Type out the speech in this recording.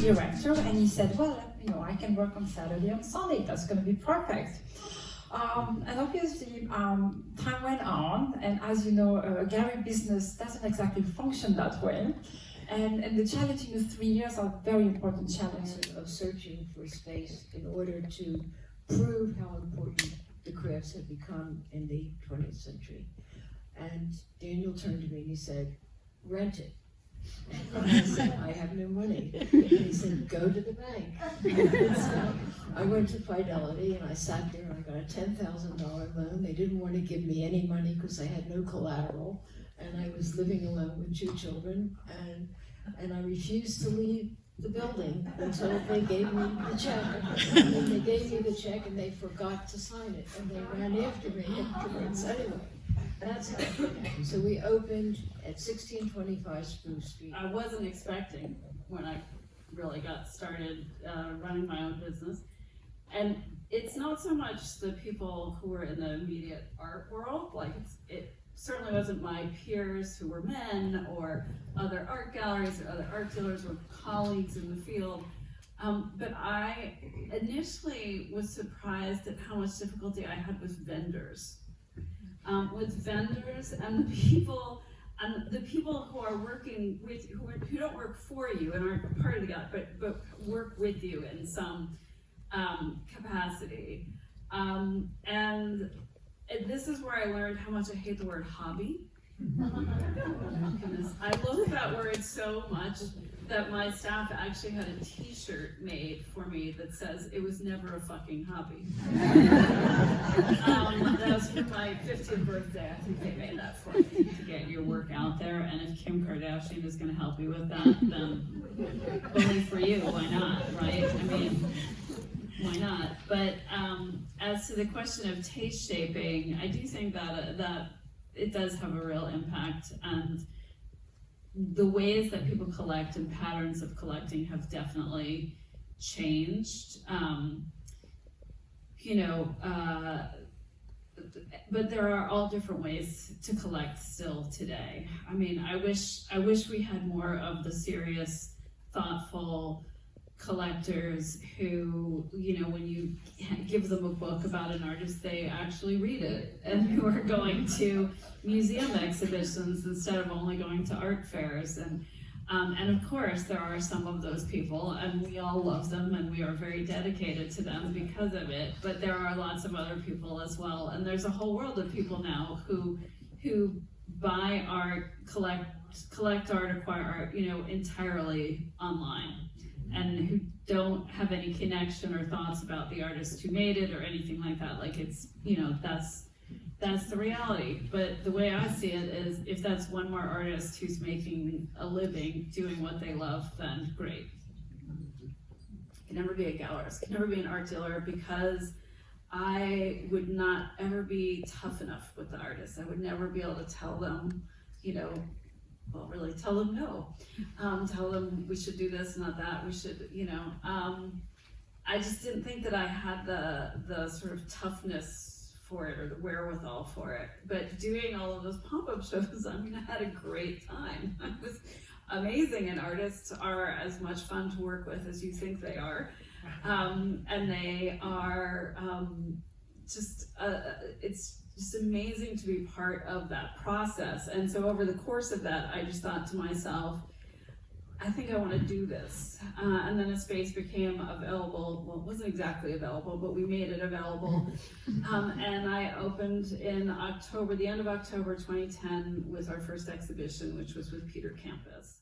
Director, and he said, well, I can work on Saturday and Sunday, that's going to be perfect. And obviously, time went on, and as you know, a gallery business doesn't exactly function that way. And the challenging of 3 years are very important challenges. Of searching for space in order to prove how important the crafts had become in the 20th century. And Daniel turned to me and he said, rent it. And I said, I have no money. And he said, go to the bank. So I went to Fidelity and I sat there and I got a $10,000 loan. They didn't want to give me any money because I had no collateral. And I was living alone with 2 children. And I refused to leave the building until they gave me the check. And they gave me the check and they forgot to sign it. And they ran after me afterwards anyway. That's how it began. So we opened at 1625 Spruce Street. I wasn't expecting when I really got started running my own business. And it's not so much the people who were in the immediate art world, like it certainly wasn't my peers who were men or other art galleries or other art dealers or colleagues in the field. But I initially was surprised at how much difficulty I had with vendors. And the people who are working with, who don't work for you and aren't part of the gallery, but work with you in some capacity. And this is where I learned how much I hate the word hobby. Goodness. I loathe that word so much that my staff actually had a t-shirt made for me that says it was never a fucking hobby. That was for my 50th birthday. I think they made that for me to get your work out there. And if Kim Kardashian is going to help you with that, then only for you, why not, right? I mean, why not? But as to the question of taste shaping, I do think that it does have a real impact, and the ways that people collect and patterns of collecting have definitely changed. But there are all different ways to collect still today. I mean, I wish we had more of the serious, thoughtful collectors who, when you give them a book about an artist, they actually read it, and who are going to museum exhibitions instead of only going to art fairs. And of course, there are some of those people, and we all love them, and we are very dedicated to them because of it. But there are lots of other people as well, and there's a whole world of people now who buy art, collect art, acquire art, entirely online, and who don't have any connection or thoughts about the artist who made it or anything like that. Like, it's, that's the reality. But the way I see it is, if that's one more artist who's making a living doing what they love, then great. Can never be a gallerist, can never be an art dealer, because I would not ever be tough enough with the artists. I would never be able to tell them, well, really tell them no. Tell them we should do this, not that. We should, I just didn't think that I had the sort of toughness for it or the wherewithal for it. But doing all of those pop-up shows, I had a great time. It was amazing, and artists are as much fun to work with as you think they are. And they are it's just amazing to be part of that process. And so over the course of that, I just thought to myself, I think I want to do this. And then a space became available. Well, it wasn't exactly available, but we made it available. And I opened in October, the end of October 2010, with our first exhibition, which was with Peter Campus.